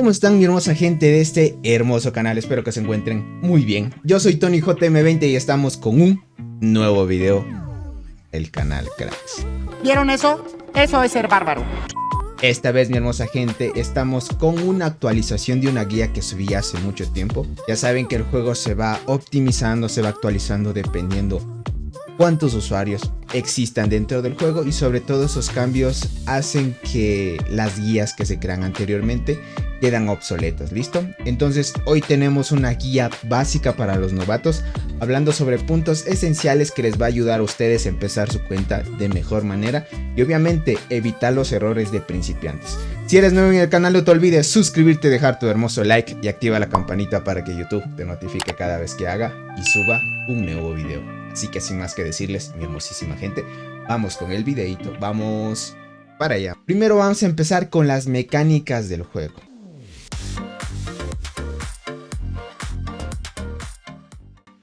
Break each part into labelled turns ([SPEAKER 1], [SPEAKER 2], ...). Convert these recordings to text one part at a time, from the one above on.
[SPEAKER 1] ¿Cómo están mi hermosa gente de este hermoso canal? Espero que se encuentren muy bien. Yo soy Tony JM20 y estamos con un nuevo video del canal Cracks.
[SPEAKER 2] ¿Vieron eso? Eso es ser bárbaro.
[SPEAKER 1] Esta vez mi hermosa gente estamos con una actualización de una guía que subí hace mucho tiempo. Ya saben que el juego se va optimizando, se va actualizando dependiendo cuántos usuarios existan dentro del juego, y sobre todo esos cambios hacen que las guías que se crean anteriormente quedan obsoletas. ¿Listo? Entonces hoy tenemos una guía básica para los novatos, hablando sobre puntos esenciales que les va a ayudar a ustedes a empezar su cuenta de mejor manera y obviamente evitar los errores de principiantes. Si eres nuevo en el canal, no te olvides suscribirte, dejar tu hermoso like y activa la campanita para que YouTube te notifique cada vez que haga y suba un nuevo video. Así que sin más que decirles, mi hermosísima gente, vamos con el videito, vamos para allá. Primero vamos a empezar con las mecánicas del juego.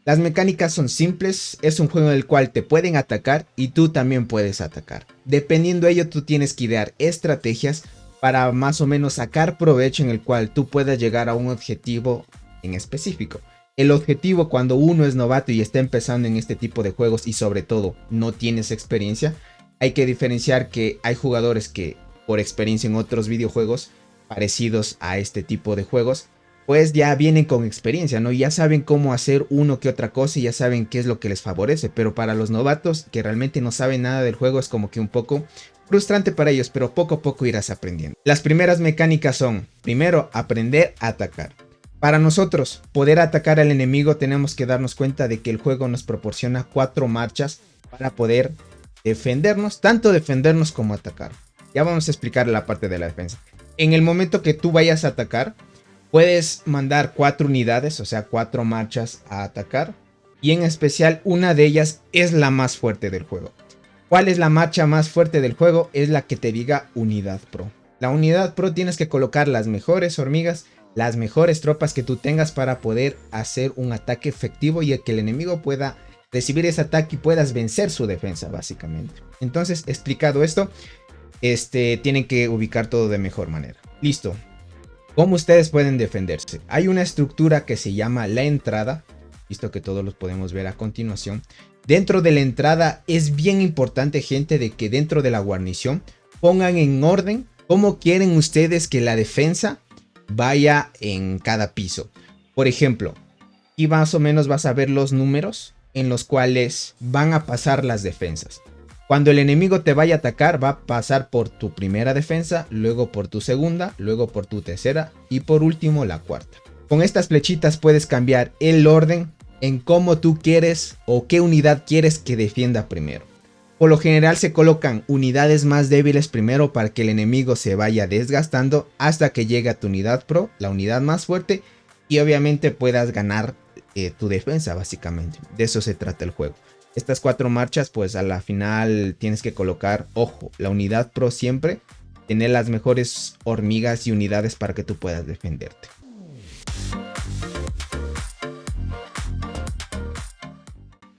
[SPEAKER 1] Las mecánicas son simples, es un juego en el cual te pueden atacar y tú también puedes atacar. Dependiendo de ello, tú tienes que idear estrategias para más o menos sacar provecho en el cual tú puedas llegar a un objetivo en específico. El objetivo cuando uno es novato y está empezando en este tipo de juegos y sobre todo no tienes experiencia, hay que diferenciar que hay jugadores que por experiencia en otros videojuegos parecidos a este tipo de juegos, pues ya vienen con experiencia, ¿no? Ya saben cómo hacer uno que otra cosa y ya saben qué es lo que les favorece. Pero para los novatos que realmente no saben nada del juego es como que un poco frustrante para ellos, pero poco a poco irás aprendiendo. Las primeras mecánicas son, primero, aprender a atacar. Para nosotros poder atacar al enemigo tenemos que darnos cuenta de que el juego nos proporciona 4 marchas para poder defendernos, tanto defendernos como atacar. Ya vamos a explicar la parte de la defensa. En el momento que tú vayas a atacar, puedes mandar 4 unidades, o sea 4 marchas a atacar, y en especial una de ellas es la más fuerte del juego. ¿Cuál es la marcha más fuerte del juego? Es la que te diga unidad pro. La unidad pro tienes que colocar las mejores hormigas, las mejores tropas que tú tengas para poder hacer un ataque efectivo y que el enemigo pueda recibir ese ataque y puedas vencer su defensa básicamente. Entonces, explicado esto, tienen que ubicar todo de mejor manera. Listo. ¿Cómo ustedes pueden defenderse? Hay una estructura que se llama la entrada, visto que todos los podemos ver a continuación. Dentro de la entrada es bien importante, gente, de que dentro de la guarnición pongan en orden cómo quieren ustedes que la defensa vaya en cada piso. Por ejemplo, aquí más o menos vas a ver los números en los cuales van a pasar las defensas. Cuando el enemigo te vaya a atacar, va a pasar por tu primera defensa, luego por tu segunda, luego por tu tercera y por último la cuarta. Con estas flechitas puedes cambiar el orden en cómo tú quieres o qué unidad quieres que defienda primero. Por lo general se colocan unidades más débiles primero para que el enemigo se vaya desgastando hasta que llegue a tu unidad pro, la unidad más fuerte, y obviamente puedas ganar tu defensa básicamente. De eso se trata el juego. Estas 4 marchas, pues a la final tienes que colocar, ojo, la unidad pro siempre, tener las mejores hormigas y unidades para que tú puedas defenderte.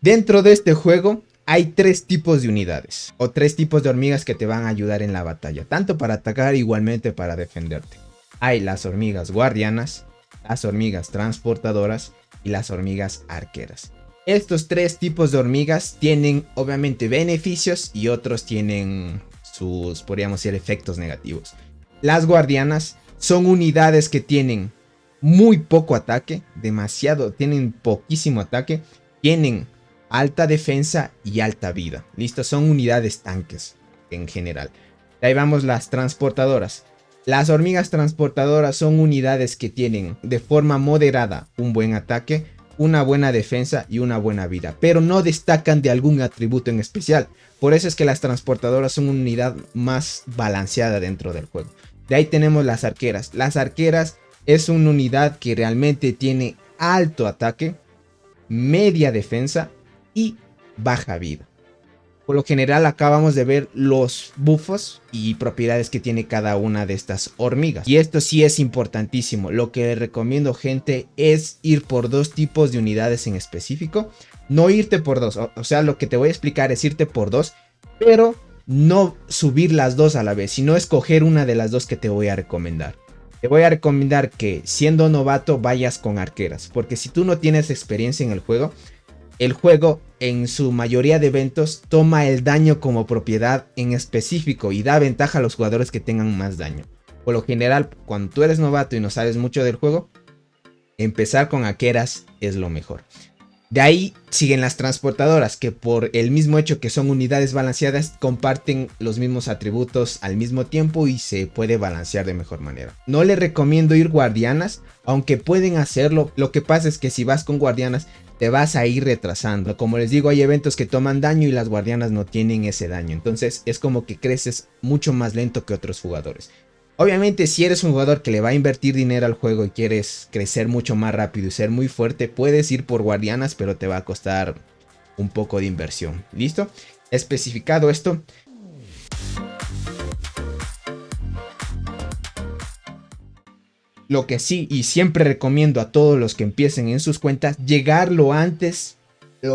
[SPEAKER 1] Dentro de este juego hay 3 tipos de unidades o 3 tipos de hormigas que te van a ayudar en la batalla, tanto para atacar igualmente para defenderte. Hay las hormigas guardianas, las hormigas transportadoras y las hormigas arqueras. Estos 3 tipos de hormigas tienen obviamente beneficios y otros tienen sus, podríamos decir, efectos negativos. Las guardianas son unidades que tienen muy poco ataque, tienen poquísimo ataque, tienen alta defensa y alta vida. Listo, son unidades tanques en general. Ahí vamos las transportadoras. Las hormigas transportadoras son unidades que tienen de forma moderada un buen ataque, una buena defensa y una buena vida, pero no destacan de algún atributo en especial. Por eso es que las transportadoras son una unidad más balanceada dentro del juego. De ahí tenemos las arqueras. Las arqueras es una unidad que realmente tiene alto ataque, media defensa y baja vida. Por lo general acabamos de ver los buffos y propiedades que tiene cada una de estas hormigas. Y esto sí es importantísimo. Lo que les recomiendo, gente, es ir por 2 tipos de unidades en específico. No irte por 2. O sea, lo que te voy a explicar es irte por 2, pero no subir las 2 a la vez, sino escoger una de las 2 que te voy a recomendar. Te voy a recomendar que siendo novato vayas con arqueras, porque si tú no tienes experiencia en el juego en su mayoría de eventos toma el daño como propiedad en específico y da ventaja a los jugadores que tengan más daño. Por lo general, cuando tú eres novato y no sabes mucho del juego, empezar con arqueras es lo mejor. De ahí siguen las transportadoras, que por el mismo hecho que son unidades balanceadas, comparten los mismos atributos al mismo tiempo y se puede balancear de mejor manera. No les recomiendo ir guardianas, aunque pueden hacerlo. Lo que pasa es que si vas con guardianas, te vas a ir retrasando. Como les digo, hay eventos que toman daño y las guardianas no tienen ese daño. Entonces es como que creces mucho más lento que otros jugadores. Obviamente, si eres un jugador que le va a invertir dinero al juego y quieres crecer mucho más rápido y ser muy fuerte, puedes ir por guardianas, pero te va a costar un poco de inversión. ¿Listo? Especificado esto. Lo que sí y siempre recomiendo a todos los que empiecen en sus cuentas, llegar lo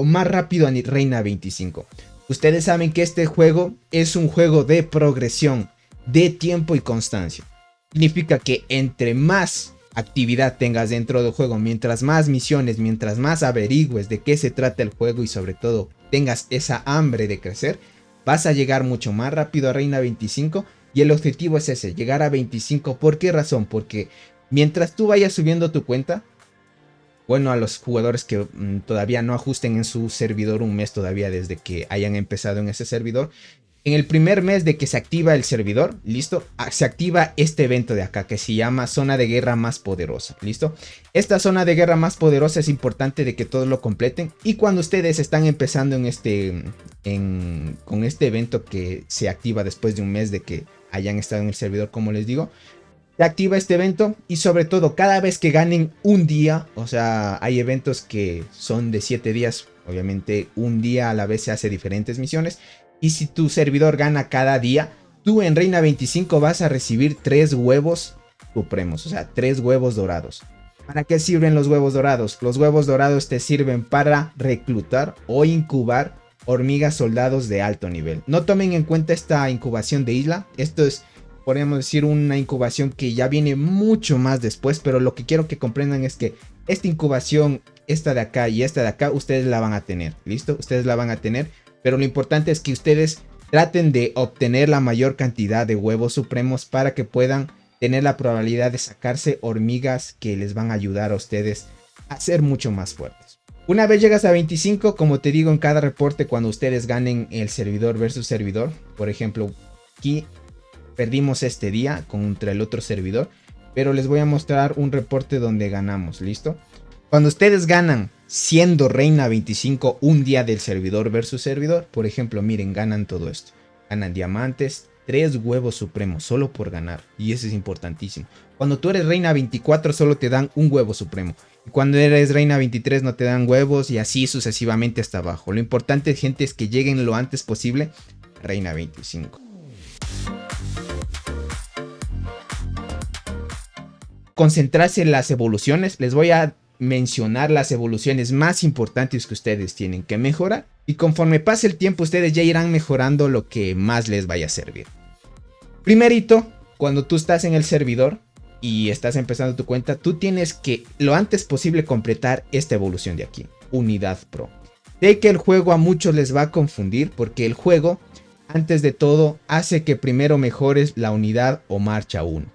[SPEAKER 1] más rápido a Reina 25. Ustedes saben que este juego es un juego de progresión, de tiempo y constancia. Significa que entre más actividad tengas dentro del juego, mientras más misiones, mientras más averigües de qué se trata el juego y sobre todo tengas esa hambre de crecer, vas a llegar mucho más rápido a Reina 25 y el objetivo es ese, llegar a 25. ¿Por qué razón? Porque mientras tú vayas subiendo tu cuenta, bueno, a los jugadores que todavía no ajusten en su servidor un mes todavía desde que hayan empezado en ese servidor, en el primer mes de que se activa el servidor, listo, se activa este evento de acá que se llama zona de guerra más poderosa, listo. Esta zona de guerra más poderosa es importante de que todos lo completen y cuando ustedes están empezando con este evento que se activa después de un mes de que hayan estado en el servidor, como les digo, se activa este evento y sobre todo cada vez que ganen un día, o sea, hay eventos que son de 7 días, obviamente un día a la vez se hace diferentes misiones. Y si tu servidor gana cada día, tú en Reina 25 vas a recibir 3 huevos supremos, o sea, 3 huevos dorados. ¿Para qué sirven los huevos dorados? Los huevos dorados te sirven para reclutar o incubar hormigas soldados de alto nivel. No tomen en cuenta esta incubación de isla. Esto es, podríamos decir, una incubación que ya viene mucho más después, pero lo que quiero que comprendan es que esta incubación, esta de acá y esta de acá, ustedes la van a tener, ¿listo? Ustedes la van a tener. Pero lo importante es que ustedes traten de obtener la mayor cantidad de huevos supremos para que puedan tener la probabilidad de sacarse hormigas que les van a ayudar a ustedes a ser mucho más fuertes. Una vez llegas a 25, como te digo en cada reporte, cuando ustedes ganen el servidor versus servidor, por ejemplo, aquí perdimos este día contra el otro servidor, pero les voy a mostrar un reporte donde ganamos, ¿listo? Cuando ustedes ganan siendo Reina 25 un día del servidor versus servidor, por ejemplo, miren, ganan todo esto. Ganan diamantes, 3 huevos supremos solo por ganar. Y eso es importantísimo. Cuando tú eres Reina 24 solo te dan un huevo supremo. Y cuando eres Reina 23 no te dan huevos y así sucesivamente hasta abajo. Lo importante, gente, es que lleguen lo antes posible a Reina 25. Concentrarse en las evoluciones. Les voy a mencionar las evoluciones más importantes que ustedes tienen que mejorar y conforme pase el tiempo ustedes ya irán mejorando lo que más les vaya a servir. Primerito, cuando tú estás en el servidor y estás empezando tu cuenta, tú tienes que lo antes posible completar esta evolución de aquí, Unidad Pro. Sé que el juego a muchos les va a confundir porque el juego antes de todo hace que primero mejores la unidad o marcha 1.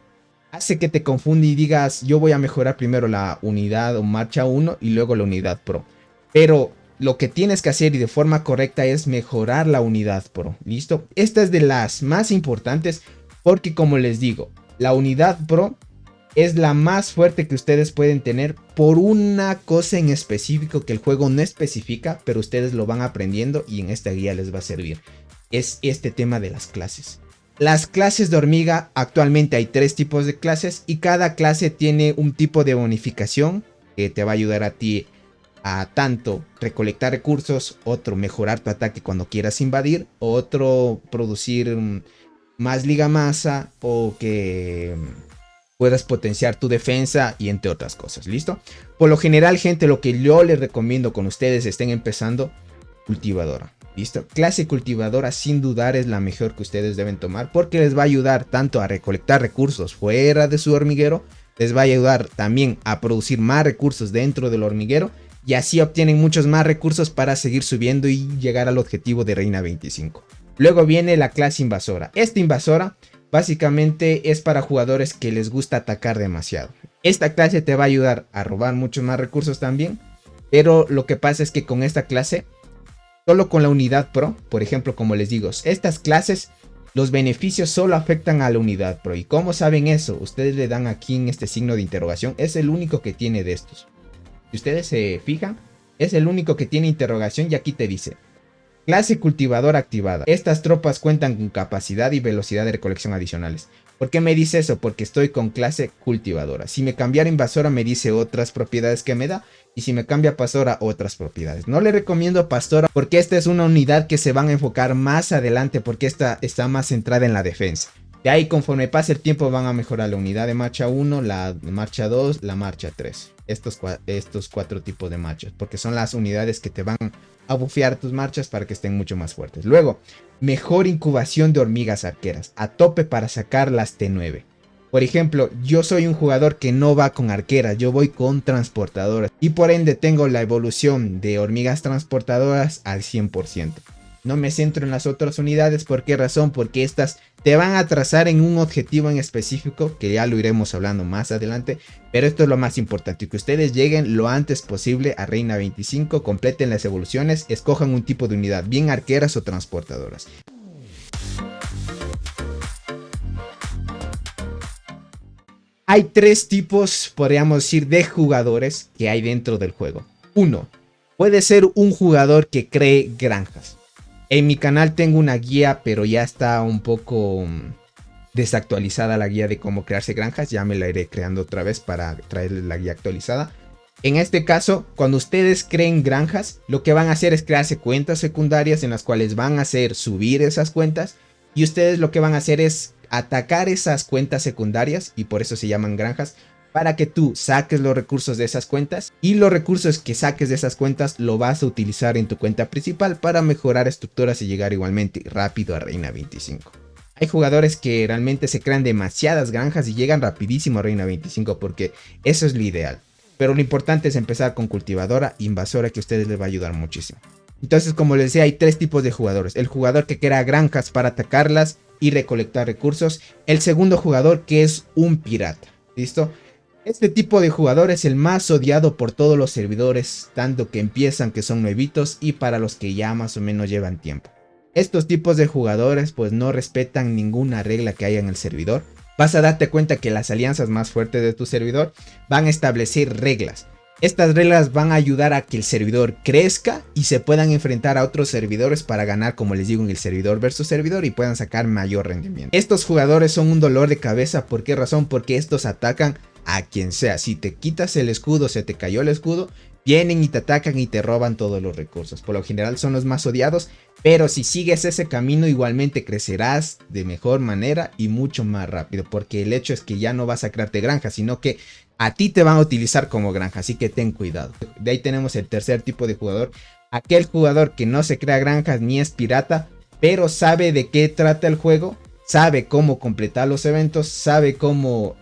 [SPEAKER 1] Hace que te confunda y digas, yo voy a mejorar primero la unidad o marcha 1 y luego la unidad pro. Pero lo que tienes que hacer y de forma correcta es mejorar la unidad pro. ¿Listo? Esta es de las más importantes porque, como les digo, la unidad pro es la más fuerte que ustedes pueden tener por una cosa en específico que el juego no especifica, pero ustedes lo van aprendiendo y en esta guía les va a servir. Es este tema de las clases. Las clases de hormiga, actualmente hay 3 tipos de clases y cada clase tiene un tipo de bonificación que te va a ayudar a ti a tanto recolectar recursos, otro mejorar tu ataque cuando quieras invadir, otro producir más ligamasa o que puedas potenciar tu defensa y entre otras cosas, ¿listo? Por lo general, gente, lo que yo les recomiendo cuando ustedes estén empezando, cultivadora. ¿Listo? Clase cultivadora sin dudar es la mejor que ustedes deben tomar porque les va a ayudar tanto a recolectar recursos fuera de su hormiguero, les va a ayudar también a producir más recursos dentro del hormiguero y así obtienen muchos más recursos para seguir subiendo y llegar al objetivo de Reina 25. Luego viene la clase invasora. Esta invasora básicamente es para jugadores que les gusta atacar demasiado. Esta clase te va a ayudar a robar muchos más recursos también, pero lo que pasa es que con esta clase, solo con la unidad pro, por ejemplo, como les digo, estas clases, los beneficios solo afectan a la unidad pro. ¿Y cómo saben eso? Ustedes le dan aquí en este signo de interrogación, es el único que tiene de estos. Si ustedes se fijan, es el único que tiene interrogación y aquí te dice clase cultivadora activada. Estas tropas cuentan con capacidad y velocidad de recolección adicionales. ¿Por qué me dice eso? Porque estoy con clase cultivadora. Si me cambiara invasora me dice otras propiedades que me da. Y si me cambia pastora, otras propiedades. No le recomiendo pastora porque esta es una unidad que se van a enfocar más adelante porque esta está más centrada en la defensa. De ahí conforme pase el tiempo van a mejorar la unidad de marcha 1, la marcha 2, la marcha 3. Estos 4 tipos de marchas. Porque son las unidades que te van a bufear tus marchas para que estén mucho más fuertes. Luego, mejor incubación de hormigas arqueras. A tope para sacar las T9. Por ejemplo, yo soy un jugador que no va con arqueras, yo voy con transportadoras. Y por ende tengo la evolución de hormigas transportadoras al 100%. No me centro en las otras unidades. ¿Por qué razón? Porque estas te van a trazar en un objetivo en específico, que ya lo iremos hablando más adelante. Pero esto es lo más importante, que ustedes lleguen lo antes posible a Reina 25, completen las evoluciones, escojan un tipo de unidad, bien arqueras o transportadoras. Hay 3 tipos, podríamos decir, de jugadores que hay dentro del juego. 1. Puede ser un jugador que cree granjas. En mi canal tengo una guía, pero ya está un poco desactualizada la guía de cómo crearse granjas. Ya me la iré creando otra vez para traerles la guía actualizada. En este caso, cuando ustedes creen granjas, lo que van a hacer es crearse cuentas secundarias en las cuales van a hacer subir esas cuentas. Y ustedes lo que van a hacer es atacar esas cuentas secundarias, y por eso se llaman granjas, para que tú saques los recursos de esas cuentas, y los recursos que saques de esas cuentas lo vas a utilizar en tu cuenta principal para mejorar estructuras y llegar igualmente rápido a Reina 25. Hay jugadores que realmente se crean demasiadas granjas y llegan rapidísimo a Reina 25 porque eso es lo ideal. Pero lo importante es empezar con cultivadora, invasora, que a ustedes les va a ayudar muchísimo. Entonces, como les decía, hay 3 tipos de jugadores. El jugador que crea granjas para atacarlas y recolectar recursos. El segundo jugador, que es un pirata. ¿Listo? Este tipo de jugador es el más odiado por todos los servidores, tanto que empiezan, que son nuevitos, y para los que ya más o menos llevan tiempo. Estos tipos de jugadores pues no respetan ninguna regla que haya en el servidor. Vas a darte cuenta que las alianzas más fuertes de tu servidor van a establecer reglas. Estas reglas van a ayudar a que el servidor crezca y se puedan enfrentar a otros servidores para ganar, como les digo, en el servidor versus servidor, y puedan sacar mayor rendimiento. Estos jugadores son un dolor de cabeza. ¿Por qué razón? Porque estos atacan a quien sea. Si te quitas el escudo, se te cayó el escudo, vienen y te atacan y te roban todos los recursos. Por lo general son los más odiados, pero si sigues ese camino igualmente crecerás de mejor manera y mucho más rápido, porque el hecho es que ya no vas a crearte granja, sino que a ti te van a utilizar como granja, así que ten cuidado. De ahí tenemos el tercer tipo de jugador, aquel jugador que no se crea granjas ni es pirata, pero sabe de qué trata el juego, sabe cómo completar los eventos, sabe cómo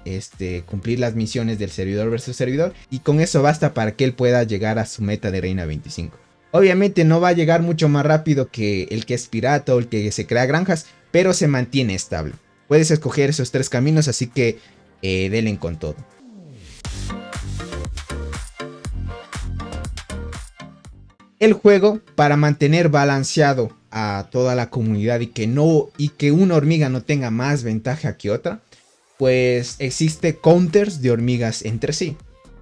[SPEAKER 1] cumplir las misiones del servidor versus servidor, y con eso basta para que él pueda llegar a su meta de Reina 25. Obviamente no va a llegar mucho más rápido que el que es pirata o el que se crea granjas, pero se mantiene estable. Puedes escoger esos 3 caminos, así que denle con todo. El juego, para mantener balanceado a toda la comunidad y que una hormiga no tenga más ventaja que otra, pues existe counters de hormigas entre sí.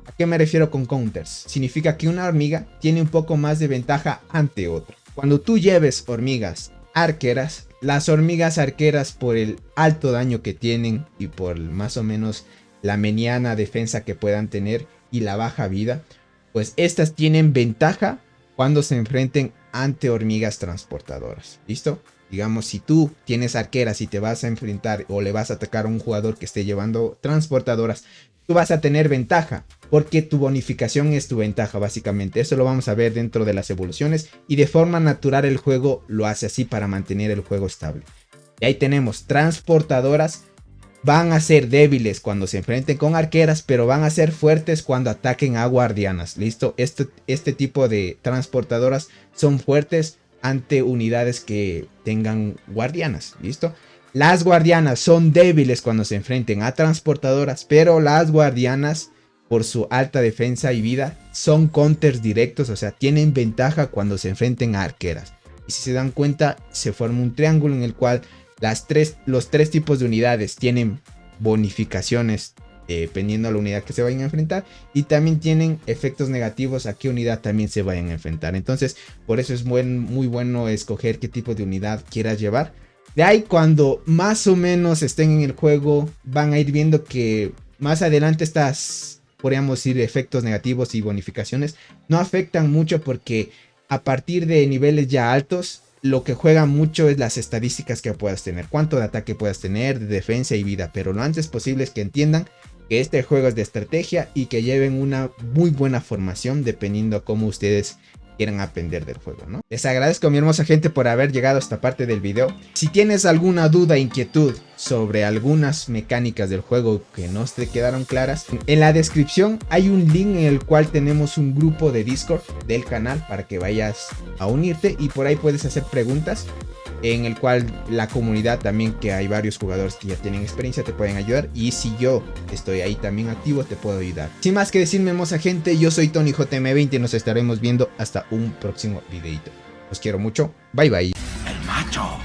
[SPEAKER 1] ¿A qué me refiero con counters? Significa que una hormiga tiene un poco más de ventaja ante otra. Cuando tú lleves hormigas arqueras, las hormigas arqueras, por el alto daño que tienen y por más o menos la mediana defensa que puedan tener y la baja vida, pues estas tienen ventaja cuando se enfrenten ante hormigas transportadoras. ¿Listo? Digamos, si tú tienes arqueras y te vas a enfrentar o le vas a atacar a un jugador que esté llevando transportadoras, tú vas a tener ventaja, porque tu bonificación es tu ventaja básicamente. Eso lo vamos a ver dentro de las evoluciones y de forma natural el juego lo hace así para mantener el juego estable. Y ahí tenemos transportadoras. Van a ser débiles cuando se enfrenten con arqueras, pero van a ser fuertes cuando ataquen a guardianas. ¿Listo? Este tipo de transportadoras son fuertes ante unidades que tengan guardianas. ¿Listo? Las guardianas son débiles cuando se enfrenten a transportadoras, pero las guardianas, por su alta defensa y vida, son counters directos, o sea, tienen ventaja cuando se enfrenten a arqueras. Y si se dan cuenta, se forma un triángulo en el cual los tres tipos de unidades tienen bonificaciones dependiendo de la unidad que se vayan a enfrentar, y también tienen efectos negativos a qué unidad también se vayan a enfrentar. Entonces, por eso es muy bueno escoger qué tipo de unidad quieras llevar. De ahí, cuando más o menos estén en el juego, van a ir viendo que más adelante estas, podríamos decir, efectos negativos y bonificaciones no afectan mucho, porque a partir de niveles ya altos, lo que juega mucho es las estadísticas que puedas tener, cuánto de ataque puedas tener, de defensa y vida. Pero lo antes posible es que entiendan que este juego es de estrategia y que lleven una muy buena formación dependiendo a cómo ustedes quieran aprender del juego, ¿no? Les agradezco, mi hermosa gente, por haber llegado a esta parte del video. Si tienes alguna duda, inquietud sobre algunas mecánicas del juego que no te quedaron claras, en la descripción hay un link en el cual tenemos un grupo de Discord del canal para que vayas a unirte, y por ahí puedes hacer preguntas, en el cual la comunidad también, que hay varios jugadores que ya tienen experiencia, te pueden ayudar, y si yo estoy ahí también activo, te puedo ayudar. Sin más que decir, mi hermosa gente, yo soy TonyJM20 y nos estaremos viendo hasta un próximo videito. Los quiero mucho, bye bye.
[SPEAKER 2] El macho.